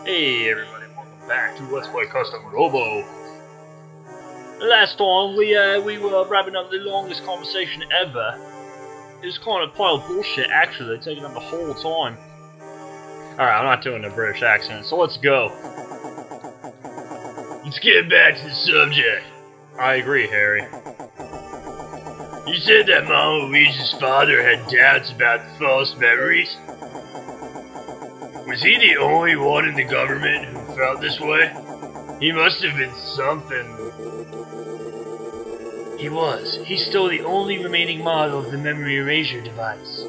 Hey everybody, welcome back to Let's Play Custom Robo. Last time we were wrapping up the longest conversation ever. It was kind of a pile of bullshit actually, taking up the whole time. Alright, I'm not doing a British accent, so let's go. Let's get back to the subject. I agree, Harry. You said that Mama Luigi's father had doubts about the false memories? Was he the only one in the government who felt this way? He must have been something. He was. He's still the only remaining model of the memory erasure device.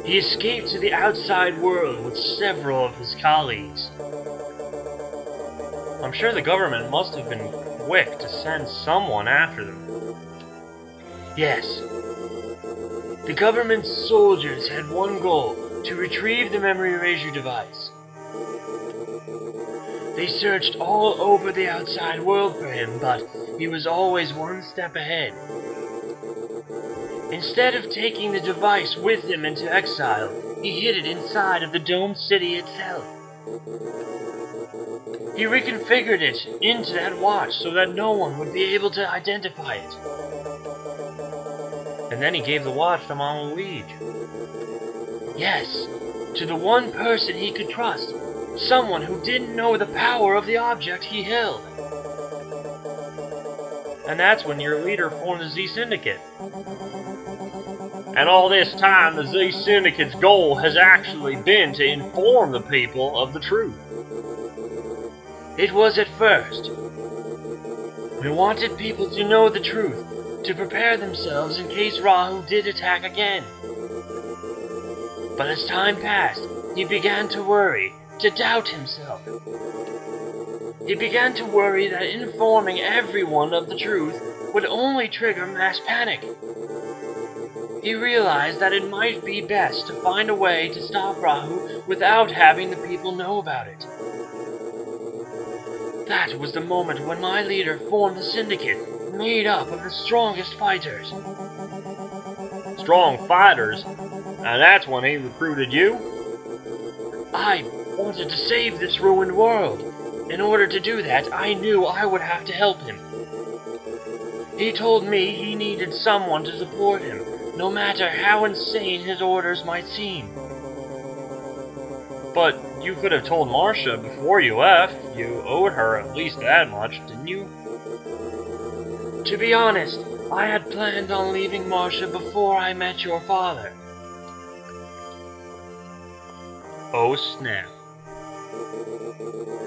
He escaped to the outside world with several of his colleagues. I'm sure the government must have been quick to send someone after them. Yes. The government's soldiers had one goal: to retrieve the memory erasure device. They searched all over the outside world for him, but he was always one step ahead. Instead of taking the device with him into exile, he hid it inside of the domed city itself. He reconfigured it into that watch so that no one would be able to identify it. And then he gave the watch to Mama Luigi. Yes, to the one person he could trust, someone who didn't know the power of the object he held. And that's when your leader formed the Z Syndicate. And all this time, the Z Syndicate's goal has actually been to inform the people of the truth. It was at first. We wanted people to know the truth, to prepare themselves in case Rahu did attack again. But as time passed, he began to worry, to doubt himself. He began to worry that informing everyone of the truth would only trigger mass panic. He realized that it might be best to find a way to stop Rahu without having the people know about it. That was the moment when my leader formed the syndicate, made up of the strongest fighters. Strong fighters? And that's when he recruited you? I wanted to save this ruined world. In order to do that, I knew I would have to help him. He told me he needed someone to support him, no matter how insane his orders might seem. But you could have told Marcia before you left. You owed her at least that much, didn't you? To be honest, I had planned on leaving Marcia before I met your father. Oh snap.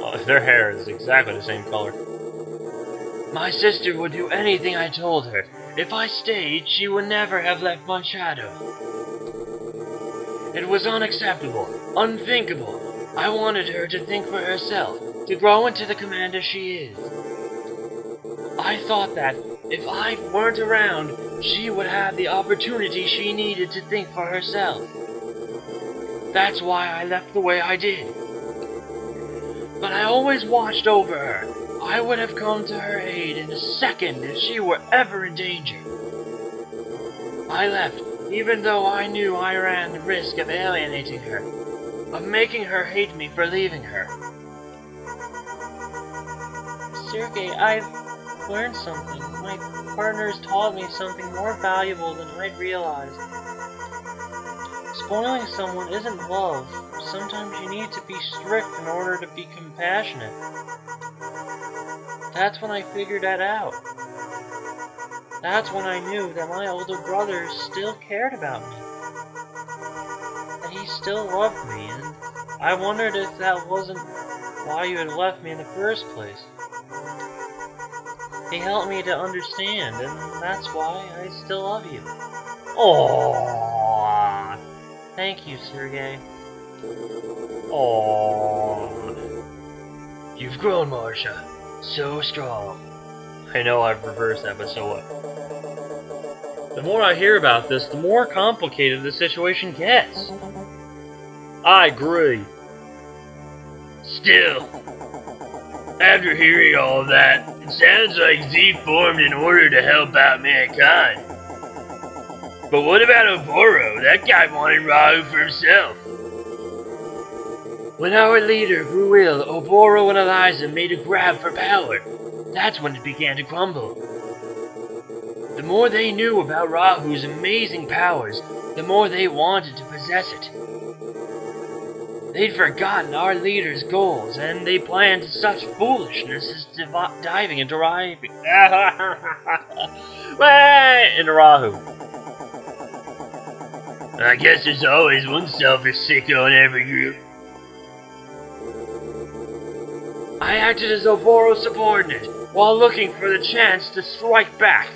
Oh, their hair is exactly the same color. My sister would do anything I told her. If I stayed, she would never have left my shadow. It was unacceptable, unthinkable. I wanted her to think for herself, to grow into the commander she is. I thought that, if I weren't around, she would have the opportunity she needed to think for herself. That's why I left the way I did. But I always watched over her. I would have come to her aid in a second if she were ever in danger. I left, even though I knew I ran the risk of alienating her, of making her hate me for leaving her. Sergei, I've learned something. My partners taught me something more valuable than I'd realized. Spoiling someone isn't love. Sometimes you need to be strict in order to be compassionate. That's when I figured that out. That's when I knew that my older brother still cared about me. That he still loved me, and I wondered if that wasn't why you had left me in the first place. He helped me to understand, and that's why I still love you. Aww. Thank you, Sergei. Aww. You've grown, Marcia. So strong. I know I've reversed that, but so what? The more I hear about this, the more complicated the situation gets. I agree. Still, after hearing all of that, it sounds like Z formed in order to help out mankind. But what about Oboro? That guy wanted Rahu for himself. When our leader grew ill, Oboro and Eliza made a grab for power. That's when it began to crumble. The more they knew about Rahu's amazing powers, the more they wanted to possess it. They'd forgotten our leader's goals, and they planned such foolishness as diving into Rahu. into Rahu. I guess there's always one selfish sicko in every group. I acted as Oboro's subordinate, while looking for the chance to strike back.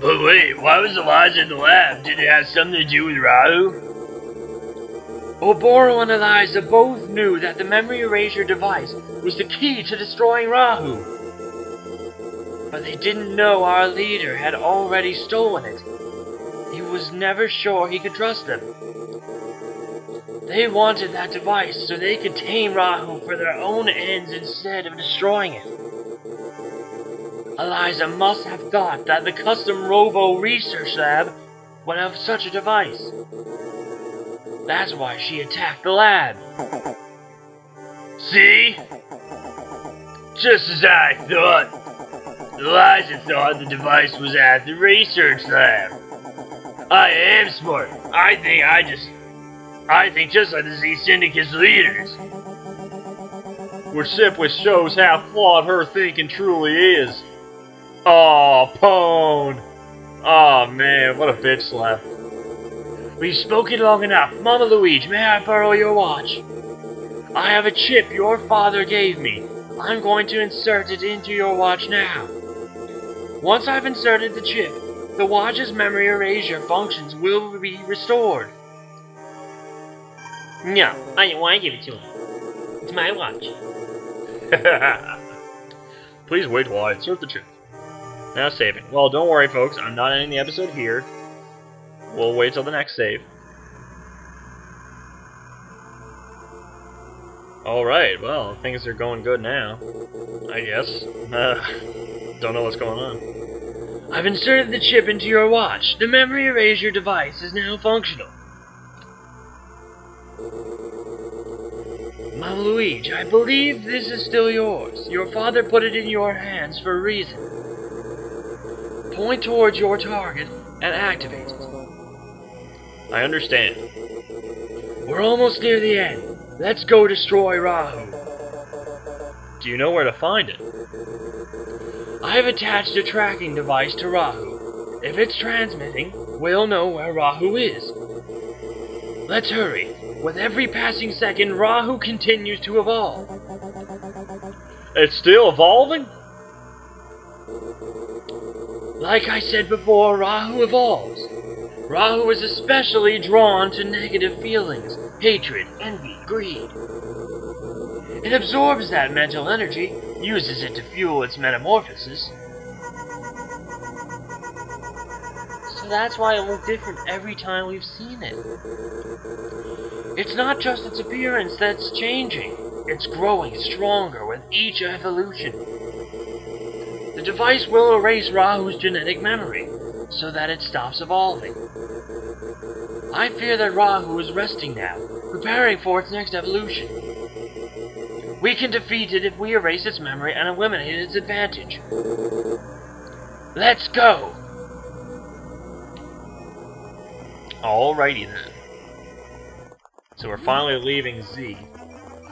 But wait, why was Eliza in the lab? Did it have something to do with Rahu? Oboro and Eliza both knew that the memory erasure device was the key to destroying Rahu. But they didn't know our leader had already stolen it. He was never sure he could trust them. They wanted that device so they could tame Rahu for their own ends instead of destroying it. Eliza must have thought that the custom Robo research lab would have such a device. That's why she attacked the lab. See? Just as I thought. Eliza thought the device was at the research lab. I am smart. I think just like the Z Syndicate's leaders. Which simply shows how flawed her thinking truly is. Aw, Pone! Aw, man, what a bitch slap. We've spoken long enough. Mama Luigi, may I borrow your watch? I have a chip your father gave me. I'm going to insert it into your watch now. Once I've inserted the chip, the watch's memory erasure functions will be restored. No, I didn't want to give it to him. It's my watch. Please wait while I insert the chip. Now saving. Well, don't worry, folks. I'm not ending the episode here. We'll wait till the next save. Alright, well, things are going good now. I guess. Don't know what's going on. I've inserted the chip into your watch. The memory erasure device is now functional. Mama Luigi, I believe this is still yours. Your father put it in your hands for a reason. Point towards your target and activate it. I understand. We're almost near the end. Let's go destroy Rahu. Do you know where to find it? I've attached a tracking device to Rahu. If it's transmitting, we'll know where Rahu is. Let's hurry. With every passing second, Rahu continues to evolve. It's still evolving? Like I said before, Rahu evolves. Rahu is especially drawn to negative feelings, hatred, envy, greed. It absorbs that mental energy, uses it to fuel its metamorphosis. So that's why it looks different every time we've seen it. It's not just its appearance that's changing, it's growing stronger with each evolution. The device will erase Rahu's genetic memory, so that it stops evolving. I fear that Rahu is resting now, preparing for its next evolution. We can defeat it if we erase its memory and eliminate its advantage. Let's go! Alrighty then. So we're finally leaving Z.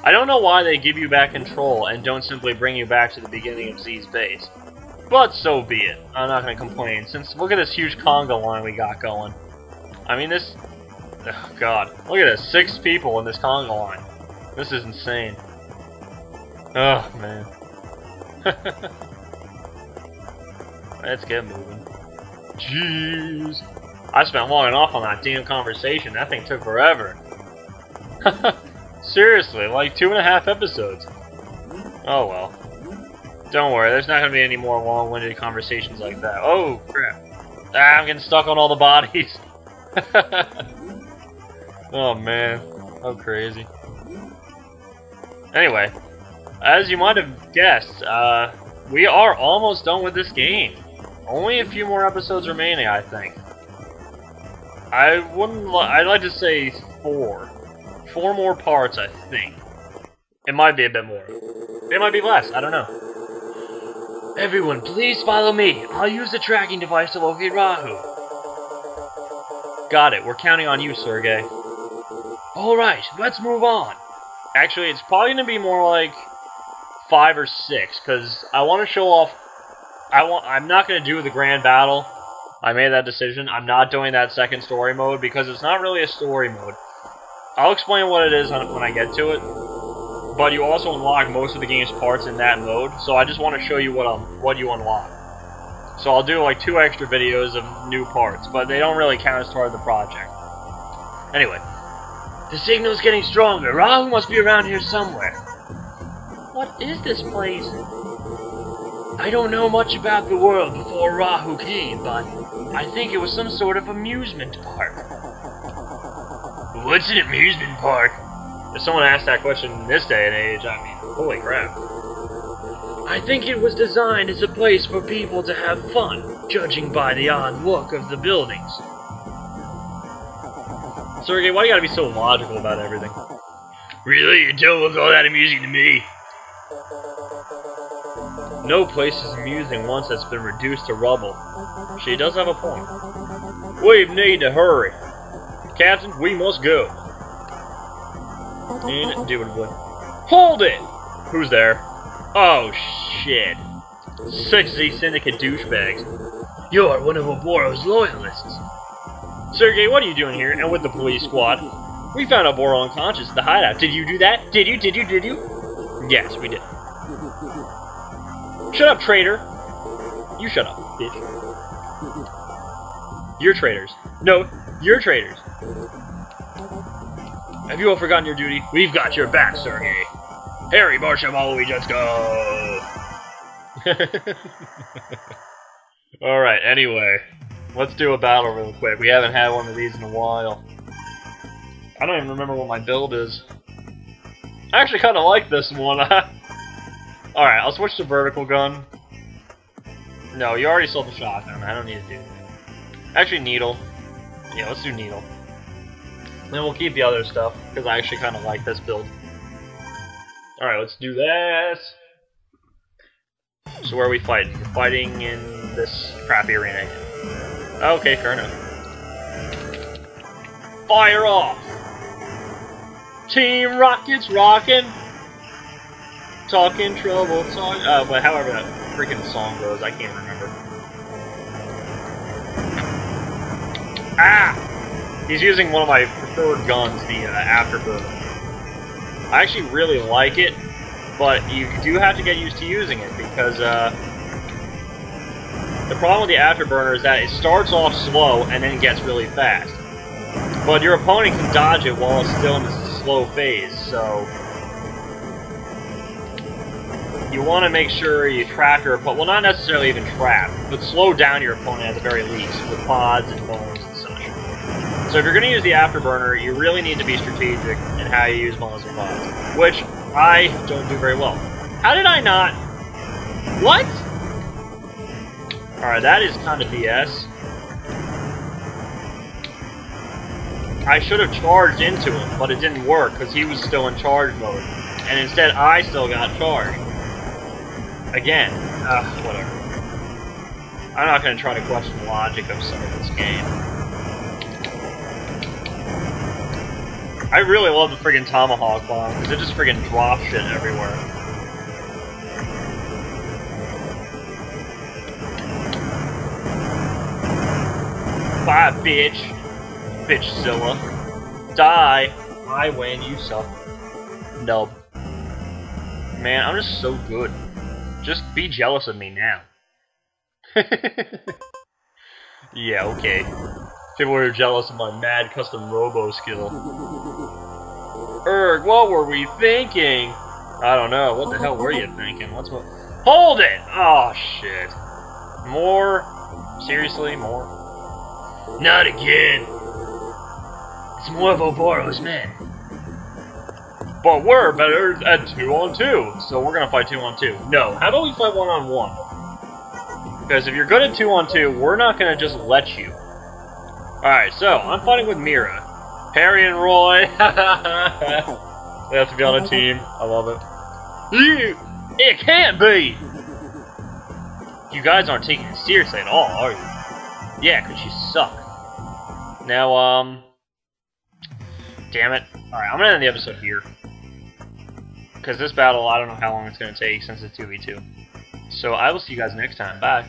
I don't know why they give you back control and don't simply bring you back to the beginning of Z's base. But so be it. I'm not going to complain, since look at this huge conga line we got going. I mean this... Oh god. Look at this. 6 people in this conga line. This is insane. Oh man. Let's get moving. Jeez. I spent long enough on that damn conversation. That thing took forever. Seriously, like 2.5 episodes. Oh well. Don't worry, there's not going to be any more long-winded conversations like that. Oh, crap. Ah, I'm getting stuck on all the bodies. Oh, man. How crazy. Anyway, as you might have guessed, we are almost done with this game. Only a few more episodes remaining, I think. I wouldn't. I'd like to say 4. 4 more parts, I think. It might be a bit more. It might be less. I don't know. Everyone, please follow me. I'll use the tracking device to locate Rahu. Got it. We're counting on you, Sergey. Alright, let's move on. Actually, it's probably going to be more like 5 or 6, because I want to show off... I'm not going to do the grand battle. I made that decision. I'm not doing that second story mode, because it's not really a story mode. I'll explain what it is when I get to it, but you also unlock most of the game's parts in that mode, so I just want to show you what you unlock. So I'll do like 2 extra videos of new parts, but they don't really count as part of the project. Anyway. The signal's getting stronger. Rahu must be around here somewhere. What is this place? I don't know much about the world before Rahu came, but I think it was some sort of amusement park. What's an amusement park? If someone asked that question in this day and age, I mean, holy crap. I think it was designed as a place for people to have fun, judging by the odd look of the buildings. Sergey, why do you gotta be so logical about everything? Really? You don't look all that amusing to me. No place is amusing once it's been reduced to rubble. She does have a point. We need to hurry. Captain, we must go. Indubitably. Hold it! Who's there? Oh, shit. 60 Syndicate douchebags. You're one of Oboro's loyalists. Sergey, what are you doing here, and with the police squad? We found Oboro unconscious at the hideout. Did you do that? Did you? Yes, we did. Shut up, traitor! You shut up, bitch. You're traitors. No, you're traitors. Have you all forgotten your duty? We've got your back, Sergey. Harry, Marshall, we just go! Alright, anyway. Let's do a battle real quick. We haven't had one of these in a while. I don't even remember what my build is. I actually kind of like this one. Alright, I'll switch to vertical gun. No, you already sold the shotgun. I don't need to do that. Actually, needle. Yeah, let's do needle. Then we'll keep the other stuff, because I actually kind of like this build. Alright, let's do this. So where are we fighting? We're fighting in this crappy arena again. Okay, fair enough. Fire off! Team Rockets rockin'! Talking trouble, but however that freaking song goes, I can't remember. Ah! He's using one of my preferred guns, the Afterburner. I actually really like it, but you do have to get used to using it, because, the problem with the Afterburner is that it starts off slow and then gets really fast. But your opponent can dodge it while it's still in this slow phase, so... You want to make sure you trap your opponent, well, not necessarily even trap, but slow down your opponent at the very least, with pods and bones and such. So if you're going to use the Afterburner, you really need to be strategic in how you use bones and pods, which I don't do very well. How did I not? What? Alright, that is kind of BS. I should have charged into him, but it didn't work, because he was still in charge mode. And instead, I still got charged. Again. Whatever. I'm not going to try to question the logic of some of this game. I really love the friggin' Tomahawk bomb, because it just friggin' drops shit everywhere. Bye, bitch. Bitchzilla. Die. I win, you suck. Nub. Man, I'm just so good. Just be jealous of me now. Yeah, okay. People are jealous of my mad custom Robo skill. Erg, what were we thinking? I don't know. What the hell were you thinking? Let's move. Hold it! Oh, shit. More? Seriously? More? Not again. It's more of Oboro's men. But we're better at 2-on-2, so we're gonna fight 2-on-2. No, how about we fight 1-on-1? Because if you're good at 2-on-2, we're not gonna just let you. Alright, so, I'm fighting with Mira. Harry and Roy. They have to be on a team. I love it. It can't be! You guys aren't taking it seriously at all, are you? Yeah, because you suck. Now, damn it. Alright, I'm gonna end the episode here. Because this battle, I don't know how long it's gonna take since it's 2v2. So I will see you guys next time. Bye.